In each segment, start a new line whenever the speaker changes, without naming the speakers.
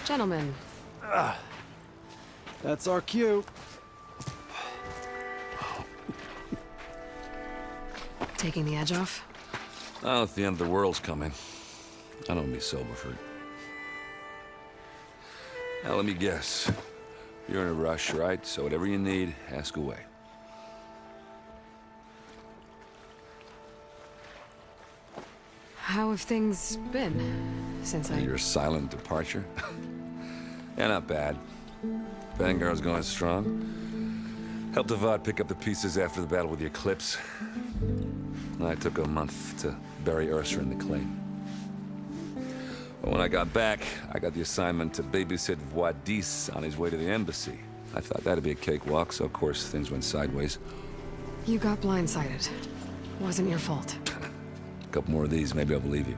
Gentlemen.
That's our cue.
Taking the edge off?
Oh, if the end of the world's coming, I don't be sober for it. Now, let me guess. You're in a rush, right? So whatever you need, ask away.
How have things been since
Your silent departure? Yeah, not bad. Vanguard's going strong. Helped Avad pick up the pieces after the battle with the Eclipse. I took a month to bury Ursa in the claim. But when I got back, I got the assignment to babysit Voidis on his way to the embassy. I thought that'd be a cakewalk, so of course things went sideways.
You got blindsided. Wasn't your fault.
A couple more of these, maybe I'll believe you.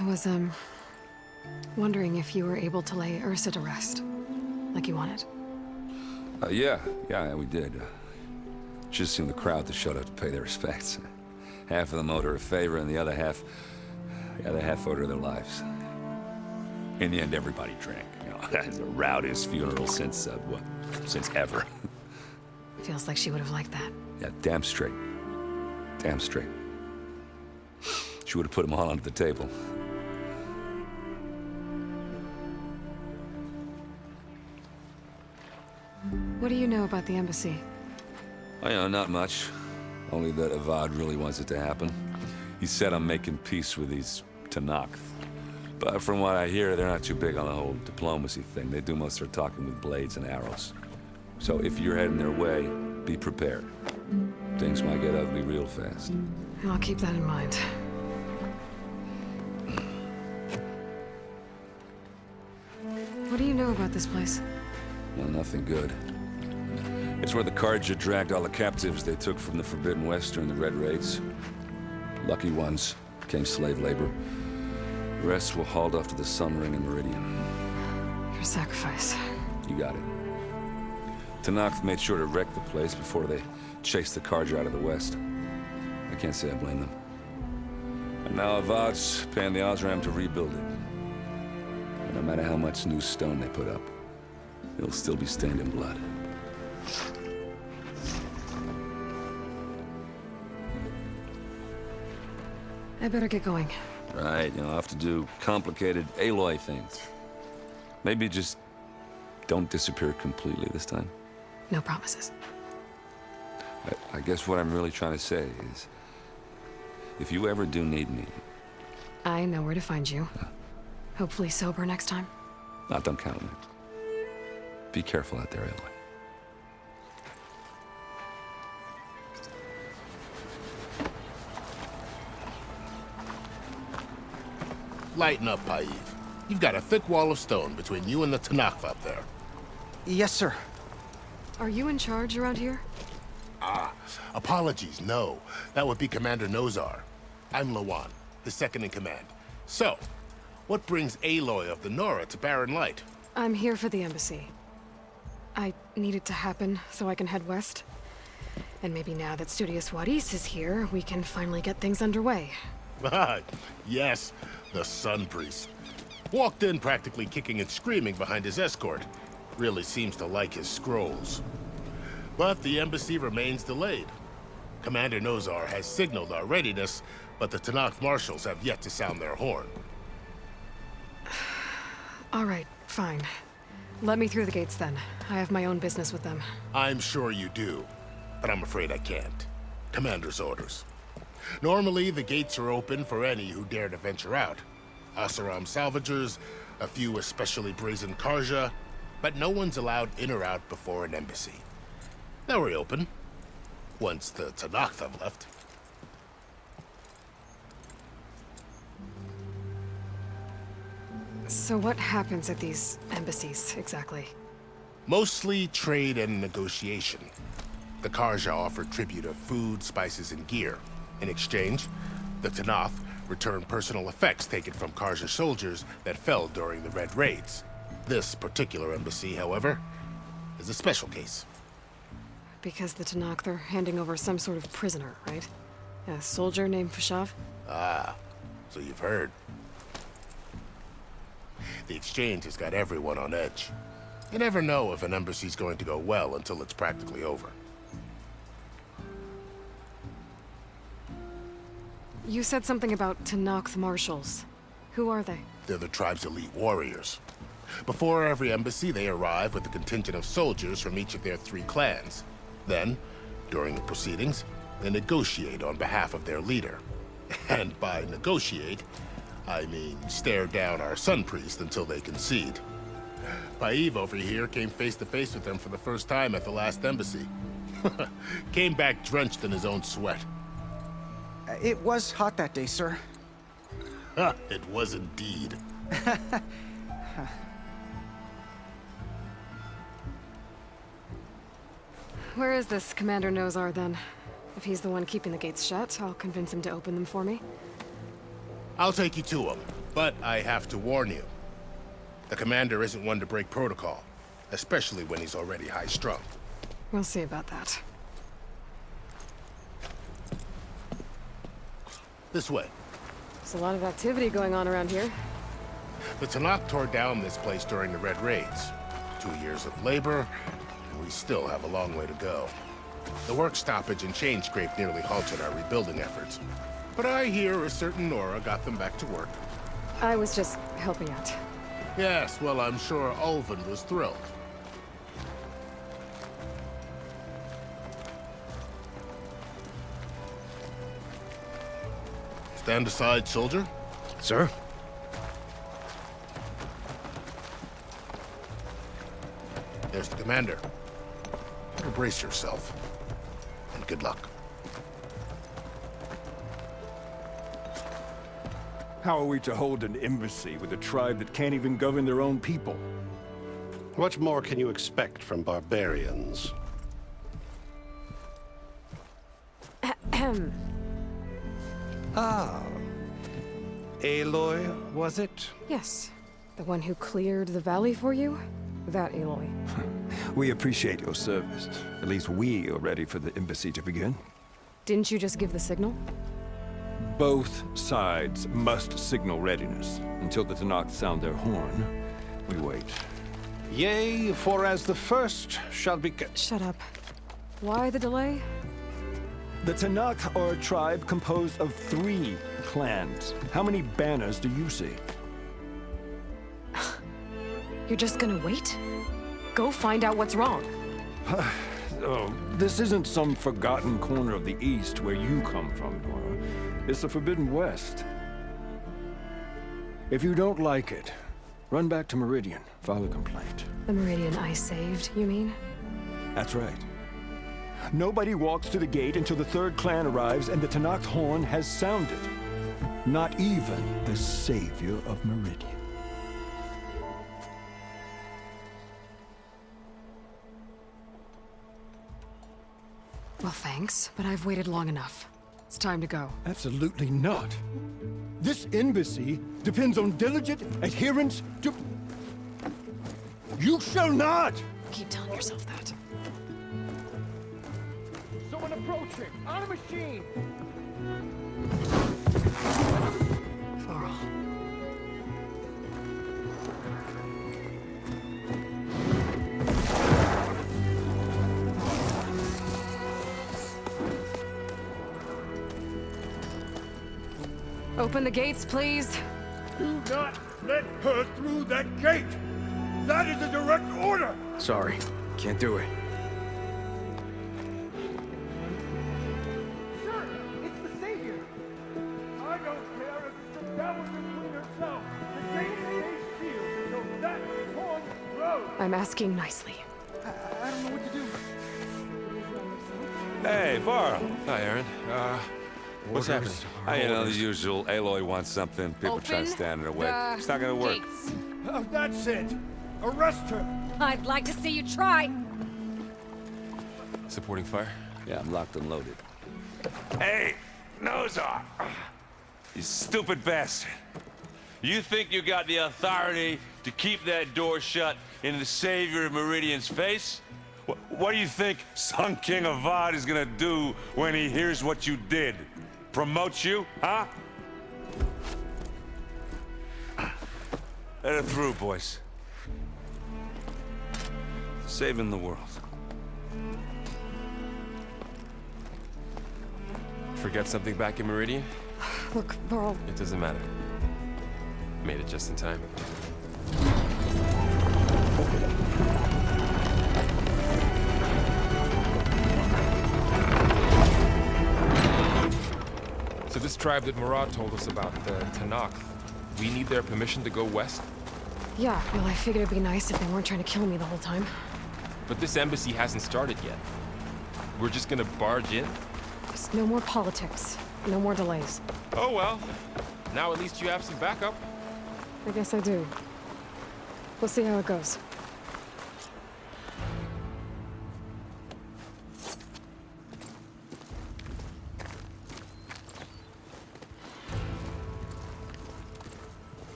I was, wondering if you were able to lay Ursa to rest, like you wanted.
Yeah, we did. Just seemed the crowd that showed up to pay their respects. Half of them owed her a favor, and the other half owed her their lives. In the end, everybody drank. You know, it's the rowdiest funeral since ever.
Feels like she would have liked that.
Yeah, damn straight. Damn straight. She would have put them all onto the table.
What do you know about the embassy?
Oh, you know, not much. Only that Avad really wants it to happen. He said I'm making peace with these Tenakth. But from what I hear, they're not too big on the whole diplomacy thing. They do most of their talking with blades and arrows. So if you're heading their way, be prepared. Things might get ugly real fast.
I'll keep that in mind. What do you know about this place?
Well, nothing good. It's where the Carja dragged all the captives they took from the Forbidden West during the Red Raids. Lucky ones became slave labor. The rest were hauled off to the Sun Ring and Meridian.
Your sacrifice.
You got it. Tenakth made sure to wreck the place before they chased the Carja out of the West. I can't say I blame them. And now Avad's paying the Osram to rebuild it. And no matter how much new stone they put up, it'll still be stained in blood.
I better get going.
Right, I'll have to do complicated Aloy things. Maybe just don't disappear completely this time.
No promises.
I guess what I'm really trying to say is, if you ever do need me...
I know where to find you. Hopefully sober next time.
Don't count on it. Be careful out there, Aloy.
Lighten up, Paiv. You've got a thick wall of stone between you and the Tenakth up there.
Yes, sir.
Are you in charge around here?
Apologies, no. That would be Commander Nozar. I'm Lawan, his second in command. So, what brings Aloy of the Nora to Barren Light?
I'm here for the embassy. I need it to happen so I can head west. And maybe now that Studious Wadis is here, we can finally get things underway.
Yes, the Sun Priest. Walked in practically kicking and screaming behind his escort. Really seems to like his scrolls. But the embassy remains delayed. Commander Nozar has signaled our readiness, but the Tenakth marshals have yet to sound their horn.
All right, fine. Let me through the gates then. I have my own business with them.
I'm sure you do, but I'm afraid I can't. Commander's orders. Normally, the gates are open for any who dare to venture out. Asaram salvagers, a few especially brazen Carja, but no one's allowed in or out before an embassy. Now we're open, once the Tenakth have left.
So what happens at these embassies, exactly?
Mostly trade and negotiation. The Carja offer tribute of food, spices, and gear. In exchange, the Tenakth return personal effects taken from Carja soldiers that fell during the Red Raids. This particular embassy, however, is a special case.
Because the Tenakth are handing over some sort of prisoner, right? A soldier named Fashav?
Ah, so you've heard. The exchange has got everyone on edge. You never know if an embassy's going to go well until it's practically over.
You said something about Tanakh marshals. Who are they?
They're the tribe's elite warriors. Before every embassy, they arrive with a contingent of soldiers from each of their 3 clans. Then, during the proceedings, they negotiate on behalf of their leader. And by negotiate, I mean stare down our sun priest until they concede. Paiv over here came face to face with them for the first time at the last embassy. Came back drenched in his own sweat.
It was hot that day, sir.
It was indeed.
Where is this Commander Nozar, then? If he's the one keeping the gates shut, I'll convince him to open them for me.
I'll take you to him, but I have to warn you. The commander isn't one to break protocol, especially when he's already high-strung.
We'll see about that.
This way.
There's a lot of activity going on around here.
The Tanakh tore down this place during the Red Raids. 2 years of labor, and we still have a long way to go. The work stoppage and chain scrape nearly halted our rebuilding efforts. But I hear a certain Nora got them back to work.
I was just helping out.
Yes, well, I'm sure Ulvin was thrilled. Stand aside, soldier.
Sir?
There's the commander. Brace yourself. And good luck.
How are we to hold an embassy with a tribe that can't even govern their own people?
What more can you expect from barbarians?
Ah. Aloy, was it?
Yes. The one who cleared the valley for you? That Aloy.
We appreciate your service. At least we are ready for the embassy to begin.
Didn't you just give the signal?
Both sides must signal readiness. Until the Tanakh sound their horn, we wait.
Yea, for as the first shall be...
Shut up. Why the delay?
The Tanakh are a tribe composed of 3 clans. How many banners do you see?
You're just gonna wait? Go find out what's wrong.
Oh, this isn't some forgotten corner of the East where you come from, Nora. It's the Forbidden West. If you don't like it, run back to Meridian, file a complaint.
The Meridian I saved, you mean?
That's right. Nobody walks to the gate until the 3rd clan arrives and the Tanakh horn has sounded. Not even the savior of Meridian.
Well, thanks, but I've waited long enough. It's time to go.
Absolutely not. This embassy depends on diligent adherence to... You shall not!
Keep telling yourself that.
Someone approaching! On a machine!
Varl. Open the gates, please.
Do not let her through that gate! That is a direct order!
Sorry, can't do it.
Sir, it's the savior! I don't care if it's the devil between herself. The gate stays sealed until that horn blows!
I'm asking nicely.
I don't know what to do.
Hey, Varl.
Hi, Aaron. What's happening?
You know, the usual. Aloy wants something. People try to stand in her way. It's not gonna work.
That's it! Arrest her!
I'd like to see you try.
Supporting fire?
Yeah, I'm locked and loaded. Hey, Nozar! You stupid bastard. You think you got the authority to keep that door shut in the savior of Meridian's face? What do you think Sun King Avad is gonna do when he hears what you did? Promote you, huh? Let it through, boys. Saving the world.
Forget something back in Meridian?
Look, Varl,
It doesn't matter. Made it just in time. So this tribe that Murad told us about, the Tanakh, we need their permission to go west?
yeah, well, I figured it'd be nice if they weren't trying to kill me the whole time.
But this embassy hasn't started yet. We're just gonna barge in?
Just no more politics. No more delays.
Oh well. Now at least you have some backup.
I guess I do. We'll see how it goes.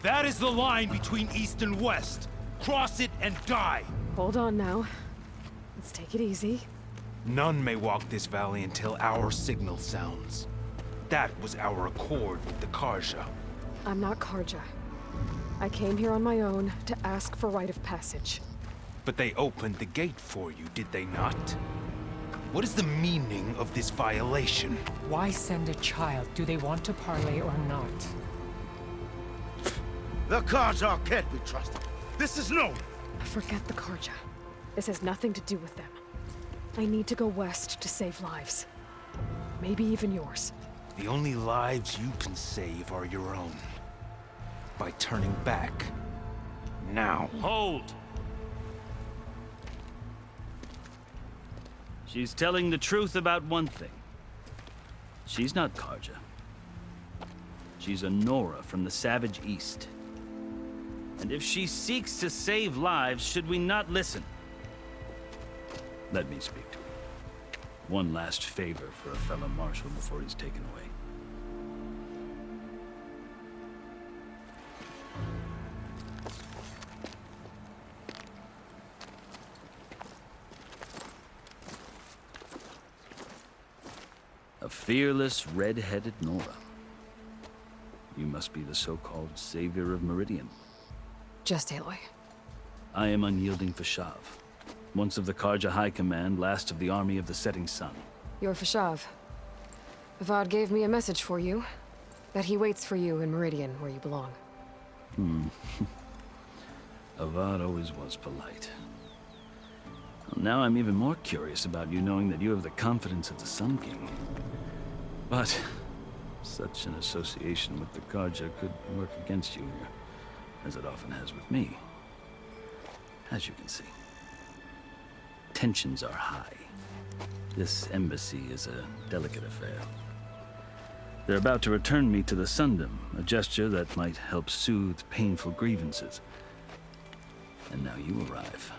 That is the line between East and West. Cross it and die.
Hold on now. Let's take it easy.
None may walk this valley until our signal sounds. That was our accord with the Karja.
I'm not Karja. I came here on my own to ask for rite of passage.
But they opened the gate for you, did they not? What is the meaning of this violation?
Why send a child? Do they want to parley or not?
The Karja can't be trusted. This is known.
Forget the Karja. This has nothing to do with them. I need to go west to save lives. Maybe even yours.
The only lives you can save are your own. By turning back. Now.
Hold! She's telling the truth about one thing. She's not Karja. She's a Nora from the Savage East. And if she seeks to save lives, should we not listen? Let me speak to her. One last favor for a fellow marshal before he's taken away. A fearless, red-headed Nora. You must be the so-called savior of Meridian.
Just Aloy.
I am unyielding Fashav. Once of the Karja High Command, last of the army of the setting sun.
You're Fashav. Avad gave me a message for you. That he waits for you in Meridian, where you belong.
Avad always was polite. Well, now I'm even more curious about you knowing that you have the confidence of the Sun King. But such an association with the Karja could work against you here, as it often has with me. As you can see. Tensions are high. This embassy is a delicate affair. They're about to return me to the Sundom, a gesture that might help soothe painful grievances. And now you arrive,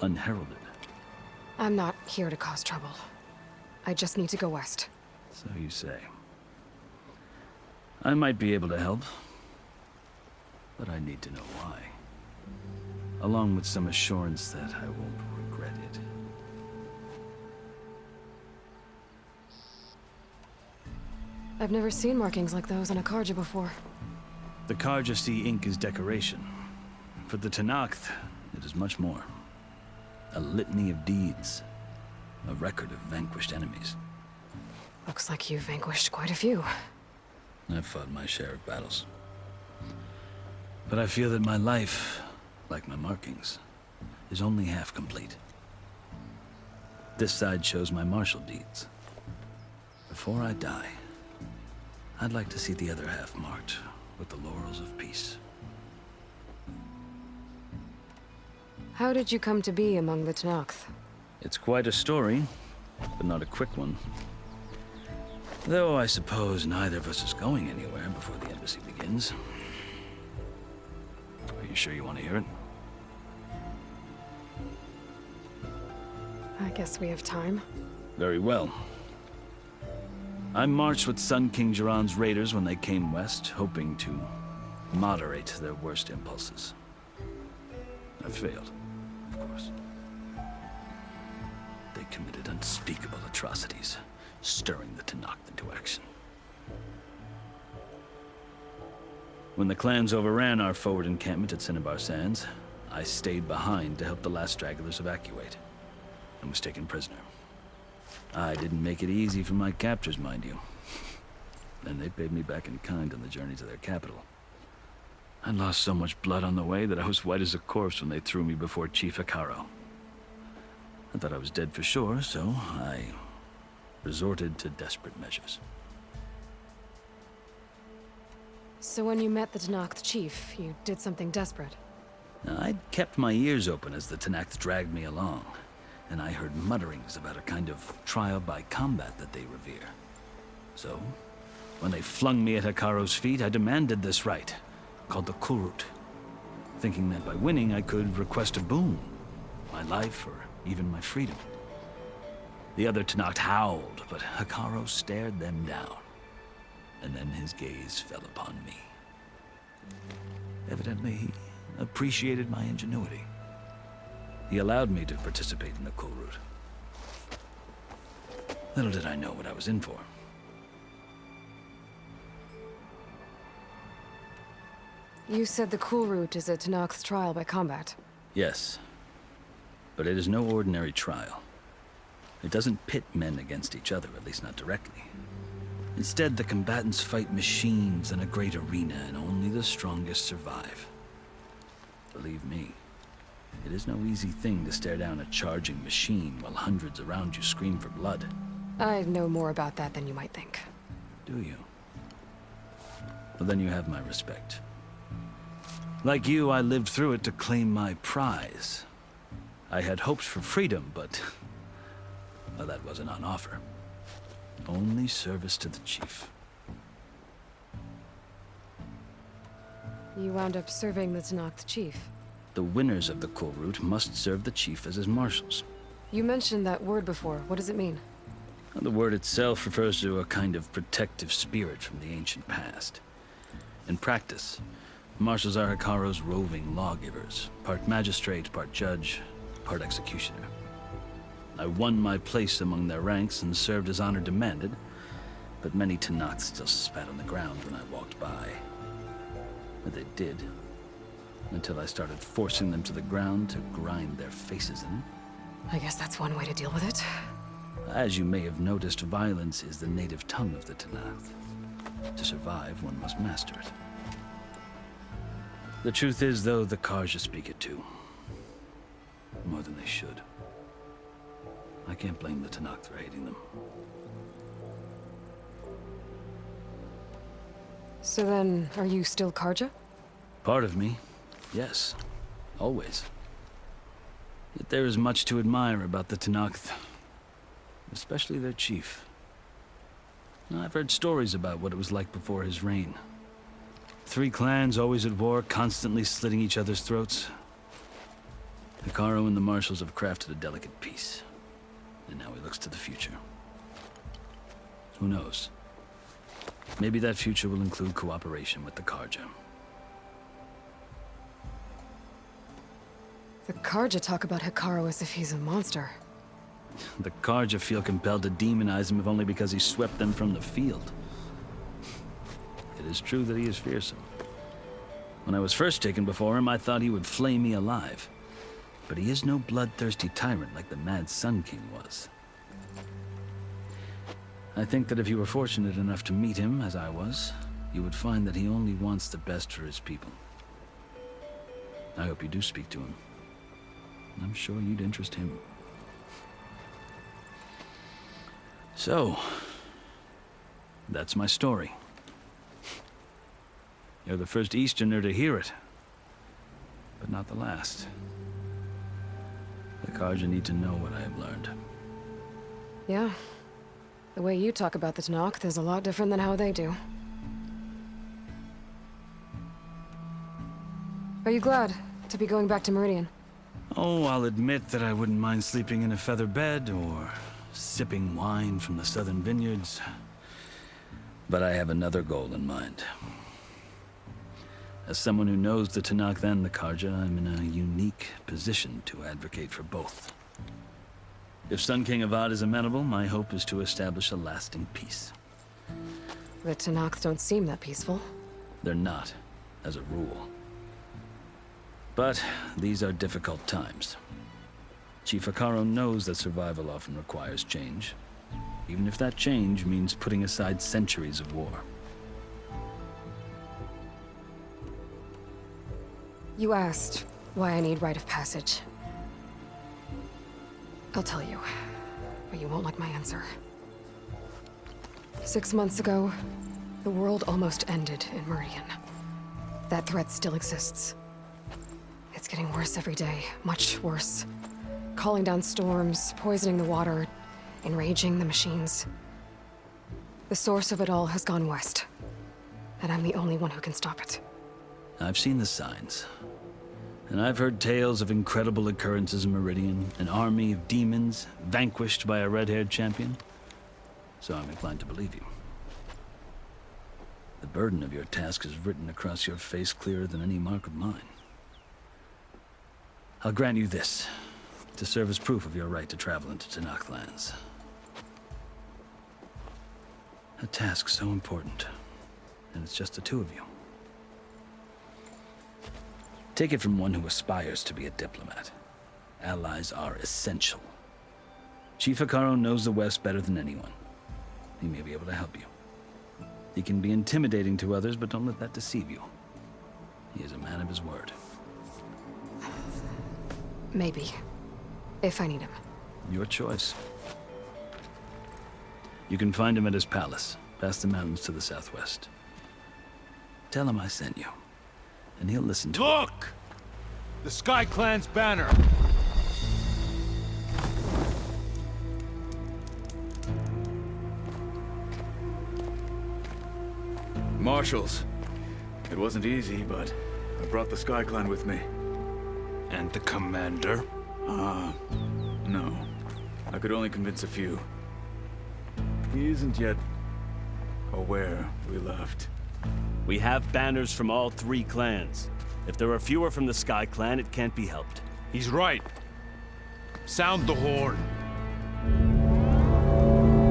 unheralded.
I'm not here to cause trouble. I just need to go west.
So you say. I might be able to help, but I need to know why. Along with some assurance that I won't regret it.
I've never seen markings like those on a Karja before.
The Karja see ink as decoration. For the Tanakh, it is much more. A litany of deeds. A record of vanquished enemies.
Looks like you've vanquished quite a few.
I've fought my share of battles. But I feel that my life, like my markings, is only half complete. This side shows my martial deeds. Before I die, I'd like to see the other half marked with the laurels of peace.
How did you come to be among the Tanakh?
It's quite a story, but not a quick one. Though I suppose neither of us is going anywhere before the embassy begins. Are you sure you want to hear it?
I guess we have time.
Very well. I marched with Sun King Jiran's raiders when they came west, hoping to moderate their worst impulses. I failed, of course. They committed unspeakable atrocities, stirring the Tanakh into action. When the clans overran our forward encampment at Cinnabar Sands, I stayed behind to help the last stragglers evacuate, and was taken prisoner. I didn't make it easy for my captors, mind you. And they paid me back in kind on the journey to their capital. I lost so much blood on the way that I was white as a corpse when they threw me before Chief Hekaro. I thought I was dead for sure, so I resorted to desperate measures.
So when you met the Tanakh chief, you did something desperate?
I'd kept my ears open as the Tanakh dragged me along, and I heard mutterings about a kind of trial by combat that they revere. So, when they flung me at Hekaro's feet, I demanded this right, called the Kulrut, thinking that by winning I could request a boon, my life or even my freedom. The other Tanakh howled, but Hekaro stared them down, and then his gaze fell upon me. Evidently, he appreciated my ingenuity. He allowed me to participate in the Kulrut. Little did I know what I was in for.
You said the Kulrut is a Tanakh's trial by combat.
Yes, but it is no ordinary trial. It doesn't pit men against each other, at least not directly. Instead, the combatants fight machines in a great arena, and only the strongest survive. Believe me, it is no easy thing to stare down a charging machine while hundreds around you scream for blood.
I know more about that than you might think.
Do you? Well, then you have my respect. Like you, I lived through it to claim my prize. I had hopes for freedom, but well, that wasn't on offer. Only service to the chief.
You wound up serving the Tanakh chief.
The winners of the Kulrut must serve the chief as his marshals.
You mentioned that word before. What does it mean?
The word itself refers to a kind of protective spirit from the ancient past. In practice, marshals are Hekaro's roving lawgivers, part magistrate, part judge, part executioner. I won my place among their ranks and served as honor demanded, but many Tanakhs still spat on the ground when I walked by. But they did, until I started forcing them to the ground to grind their faces in.
I guess that's one way to deal with it.
As you may have noticed, violence is the native tongue of the Tanakh. To survive, one must master it. The truth is, though, the Karja speak it too. More than they should. I can't blame the Tanakh for hating them.
So then, are you still Karja?
Part of me, yes. Always. Yet there is much to admire about the Tanakh, especially their chief. I've heard stories about what it was like before his reign. 3 clans always at war, constantly slitting each other's throats. Hekaro and the marshals have crafted a delicate peace. And now he looks to the future. Who knows? Maybe that future will include cooperation with the Karja.
The Karja talk about Hekaro as if he's a monster.
The Karja feel compelled to demonize him if only because he swept them from the field. It is true that he is fearsome. When I was first taken before him, I thought he would flay me alive. But he is no bloodthirsty tyrant like the Mad Sun King was. I think that if you were fortunate enough to meet him, as I was, you would find that he only wants the best for his people. I hope you do speak to him. I'm sure you'd interest him. So, that's my story. You're the first Easterner to hear it, but not the last. The Karja need to know what I have learned.
Yeah. The way you talk about the Tanakh is a lot different than how they do. Are you glad to be going back to Meridian?
Oh, I'll admit that I wouldn't mind sleeping in a feather bed or sipping wine from the southern vineyards. But I have another goal in mind. As someone who knows the Tanakh and the Karja, I'm in a unique position to advocate for both. If Sun King Avad is amenable, my hope is to establish a lasting peace.
The Tenakth don't seem that peaceful.
They're not, as a rule. But these are difficult times. Chief Akaro knows that survival often requires change, even if that change means putting aside centuries of war.
You asked why I need rite of passage. I'll tell you, but you won't like my answer. 6 months ago, the world almost ended in Meridian. That threat still exists. It's getting worse every day, much worse. Calling down storms, poisoning the water, enraging the machines. The source of it all has gone west, and I'm the only one who can stop it.
I've seen the signs. And I've heard tales of incredible occurrences in Meridian, an army of demons vanquished by a red-haired champion. So I'm inclined to believe you. The burden of your task is written across your face clearer than any mark of mine. I'll grant you this, to serve as proof of your right to travel into Tenakth lands. A task so important, and it's just the two of you. Take it from one who aspires to be a diplomat. Allies are essential. Chief Akaro knows the West better than anyone. He may be able to help you. He can be intimidating to others, but don't let that deceive you. He is a man of his word.
Maybe. If I need him.
Your choice. You can find him at his palace, past the mountains to the southwest. Tell him I sent you, and he'll listen to
Look! The Sky Clan's banner!
Marshals. It wasn't easy, but I brought the Sky Clan with me.
And the commander?
No. I could only convince a few. He isn't yet aware we left.
We have banners from all 3 clans. If there are fewer from the Sky Clan, it can't be helped.
He's right. Sound the horn.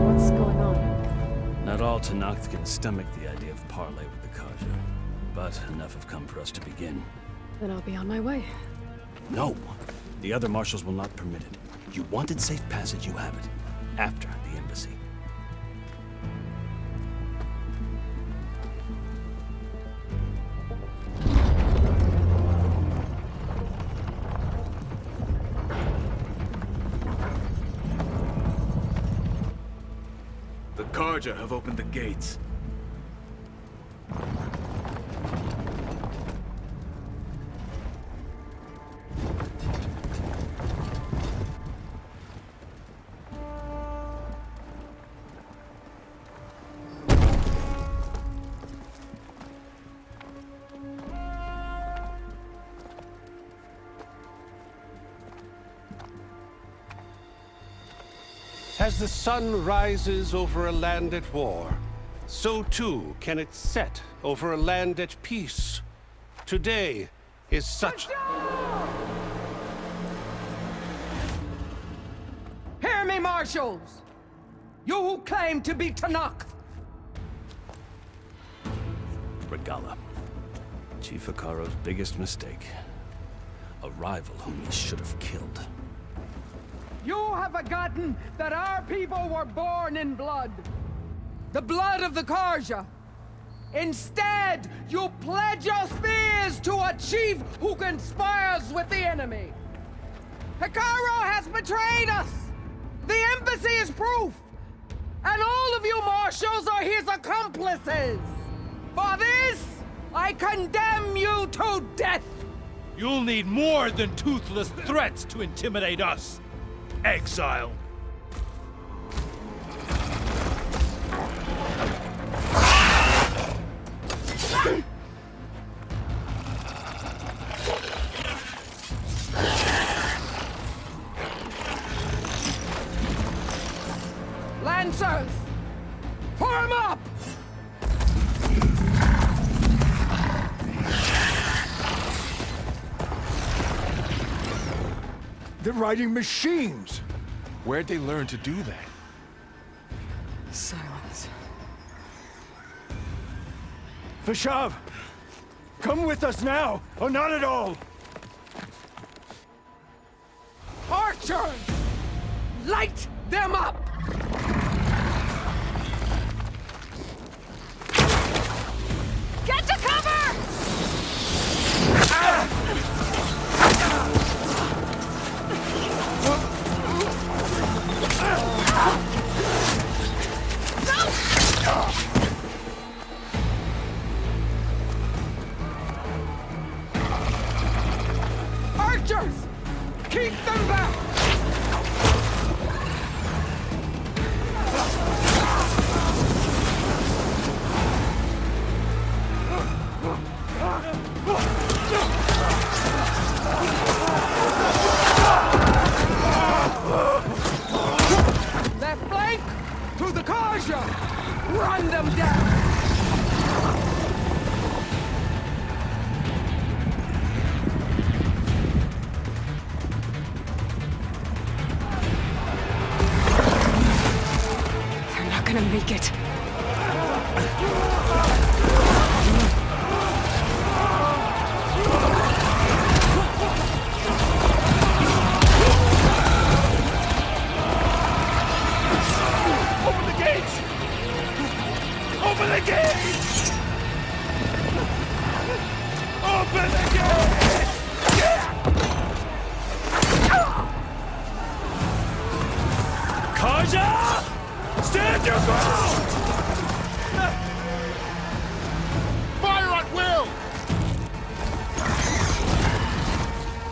What's going on?
Not all Tenakth can stomach the idea of parley with the Karja, but enough have come for us to begin.
Then I'll be on my way.
No! The other marshals will not permit it. You wanted safe passage, you have it. After the embassy.
The Karja have opened the gates.
As the sun rises over a land at war, so too can it set over a land at peace. Today is such...
Hear me, marshals! You who claim to be Tenakth!
Regala. Chief Akaro's biggest mistake. A rival whom he should have killed.
You have forgotten that our people were born in blood. The blood of the Karja. Instead, you pledge your spears to a chief who conspires with the enemy. Akaro has betrayed us! The embassy is proof! And all of you marshals are his accomplices! For this, I condemn you to death!
You'll need more than toothless threats to intimidate us. Exile.
Lancers! Form up!
They're riding machines!
Where'd they learn to do that?
Silence.
Vashav! Come with us now, or not at all!
Archers! Light them up!
Get to cover!
Archers! Keep them back! Left flank! To the Karja! Run them down!
They're not gonna make it.
Open the gates! Open the gates! Open the gates!
Karja! Stand your ground!
Fire at will!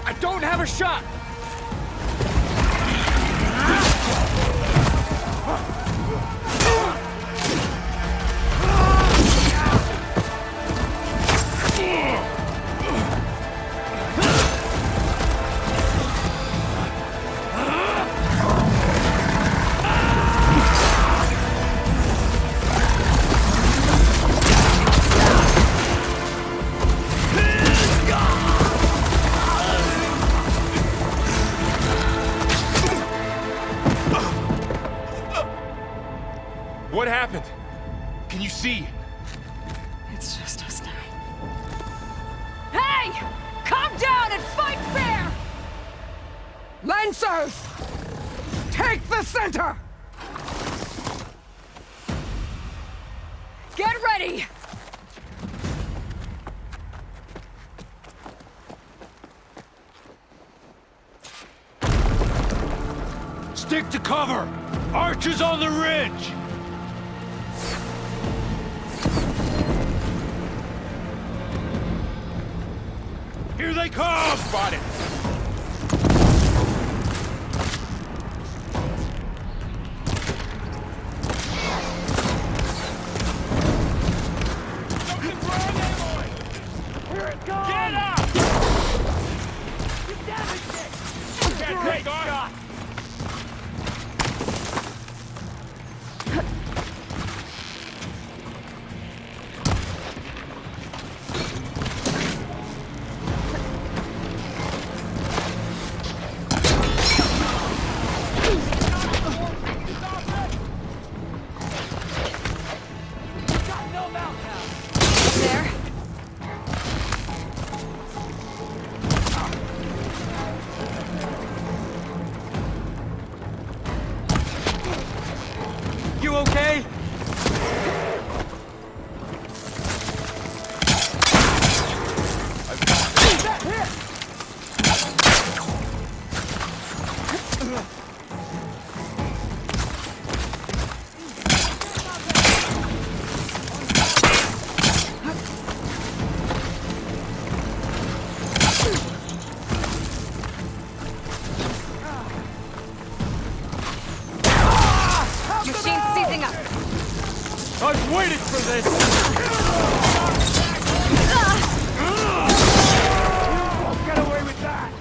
I don't have a shot!
What happened? Can you see?
It's just us now.
Hey! Calm down and fight fair!
Lancers! Take the center!
Get ready!
Stick to cover! Archers on the ridge! Here they come!
Spotted!
Get up! Great shot!
There.
You okay?
Machine seizing up.
I've waited for this! Get away with that!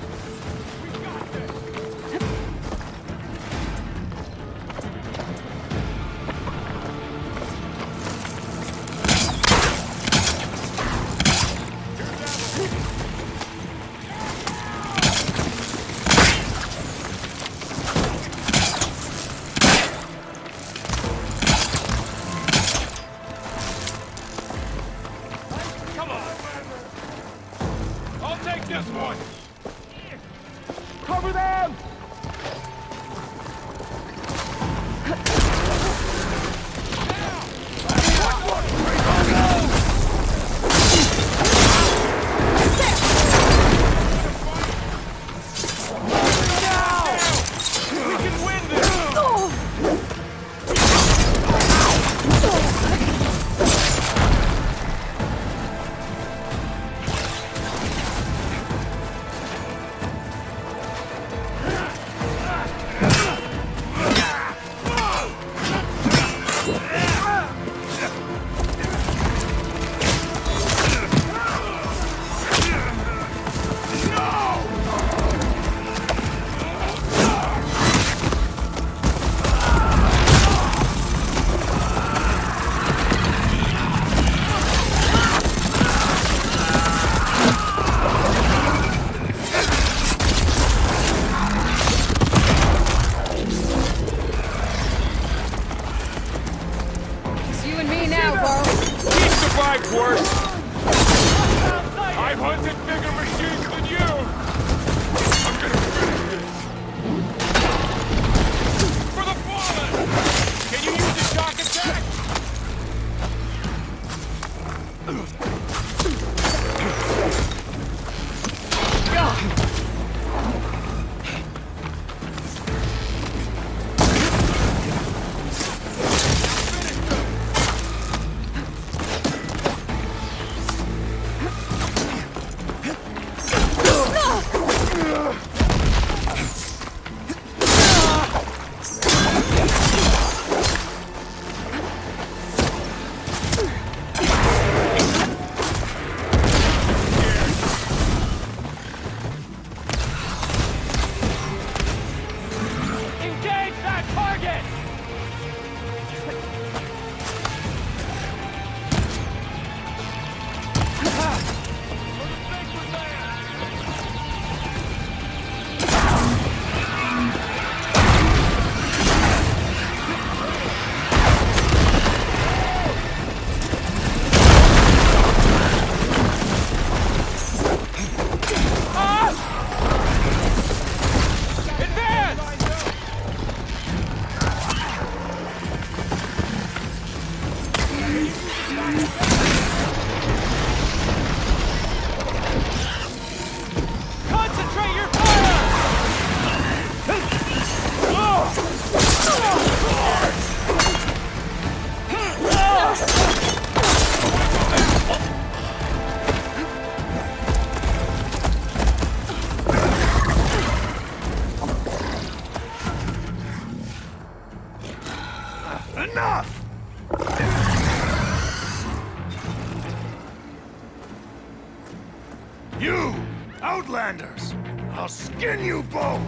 You! Outlanders! I'll skin you both!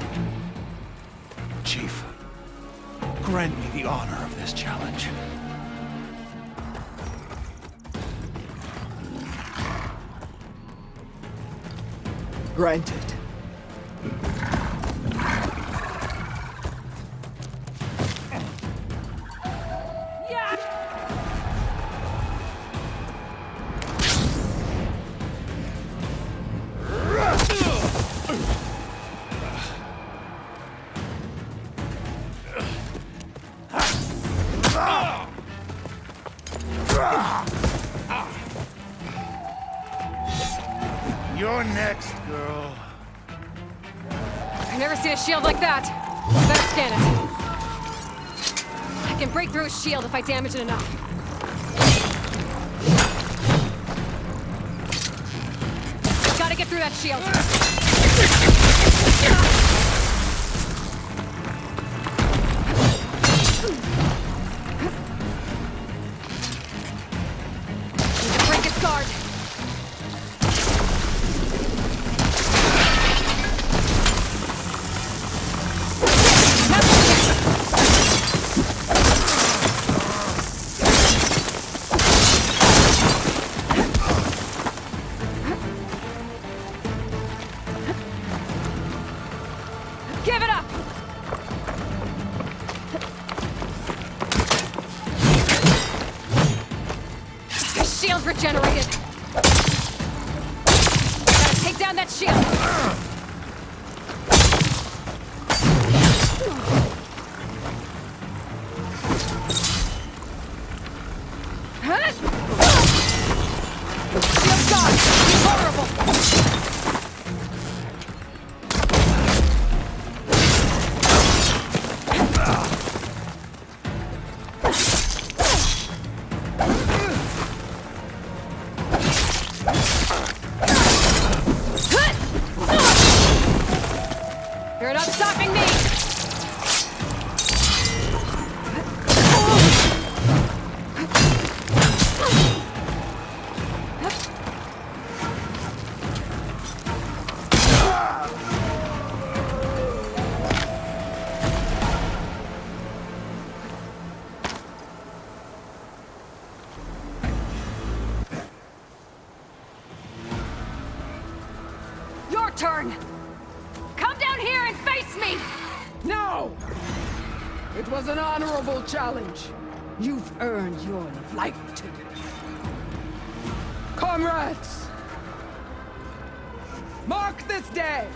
Chief, grant me the honor of this challenge.
Granted.
You're next, girl.
I've never seen a shield like that. Better scan it. I can break through a shield if I damage it enough. Gotta get through that shield. Need to break its guard. Give it up! The shield's regenerated. Gotta take down that shield.
Shield gone! Horrible!
You're not stopping me! Your turn! Come down here and face me!
No! It was an honorable challenge. You've earned your life today. Comrades! Mark this day!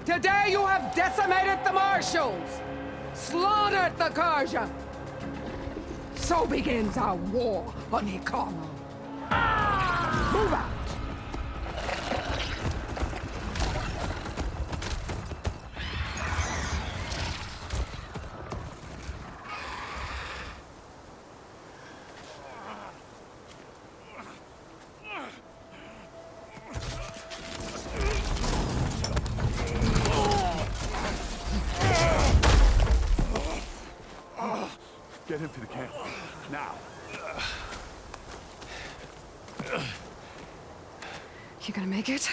Today you have decimated the Marshals! Slaughtered the Karja! So begins our war on Hikaru. Move out!
Get him to the camp. Now.
You gonna make it?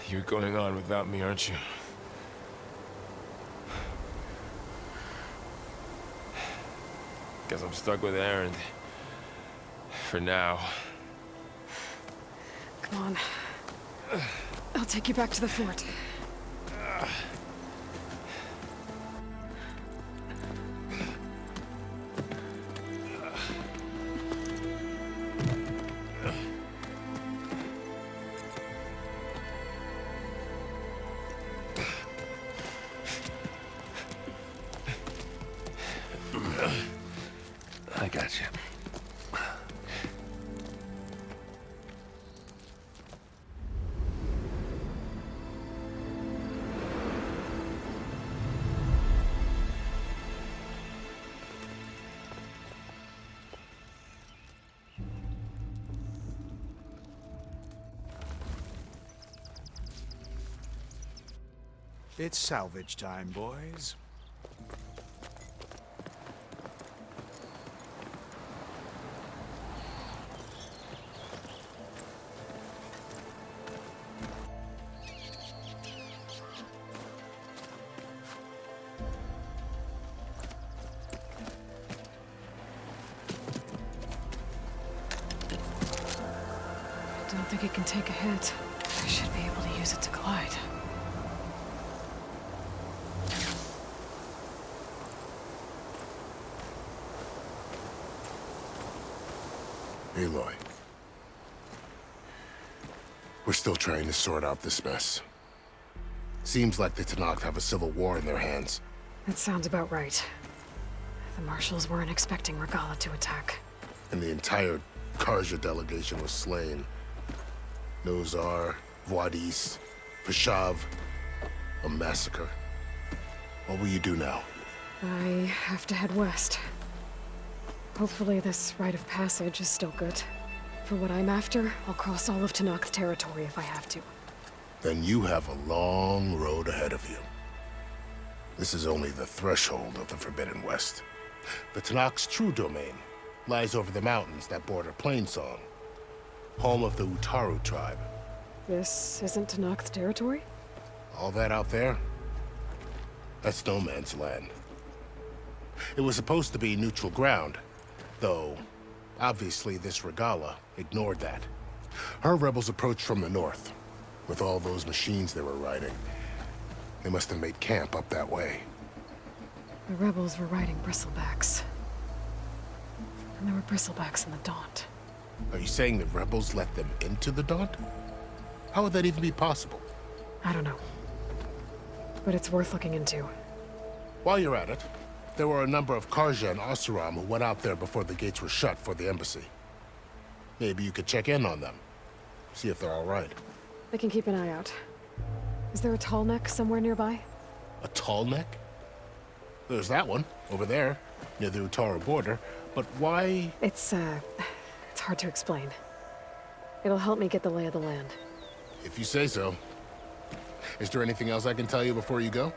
You're going on without me, aren't you? Guess I'm stuck with Aaron. For now.
Come on. I'll take you back to the fort.
I got you.
It's salvage time, boys.
I don't think it can take a hit. I should be able to use it to glide.
Aloy. We're still trying to sort out this mess. Seems like the Tenakth have a civil war in their hands.
That sounds about right. The Marshals weren't expecting Regala to attack.
And the entire Karja delegation was slain. Nozar, Voidis, Vashav, a massacre. What will you do now?
I have to head west. Hopefully this rite of passage is still good. For what I'm after, I'll cross all of Tenakth territory if I have to.
Then you have a long road ahead of you. This is only the threshold of the Forbidden West. The Tenakth's true domain lies over the mountains that border Plainsong, home of the Utaru tribe.
This isn't Tenakth territory?
All that out there? That's no man's land. It was supposed to be neutral ground, though obviously this Regala ignored that. Her rebels approached from the north, with all those machines they were riding. They must have made camp up that way.
The rebels were riding bristlebacks. And there were bristlebacks in the Daunt.
Are you saying the rebels let them into the Daunt? How would that even be possible?
I don't know. but it's worth looking into.
While you're at it, there were a number of Karja and Oseram who went out there before the gates were shut for the embassy. Maybe you could check in on them. See if they're all right.
I can keep an eye out. Is there a tall neck somewhere nearby?
A tall neck? There's that one, over there, near the Utara border. But why?
It's hard to explain. It'll help me get the lay of the land.
If you say so. Is there anything else I can tell you before you go?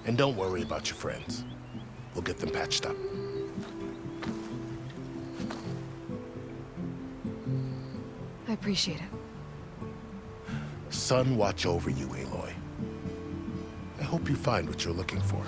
And don't worry about your friends. We'll get them patched up.
I appreciate it.
Sun watch over you, Aloy. I hope you find what you're looking for.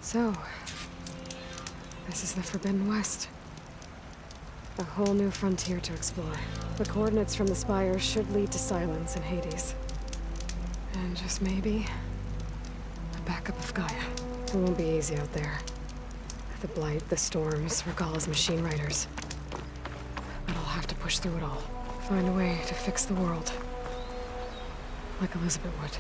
So, this is the Forbidden West. A whole new frontier to explore. The coordinates from the spires should lead to Silence and Hades. And just maybe, a backup of Gaia. It won't be easy out there. The Blight, the Storms, Regalla's machine riders. But I'll have to push through it all. Find a way to fix the world. Like Elizabeth would.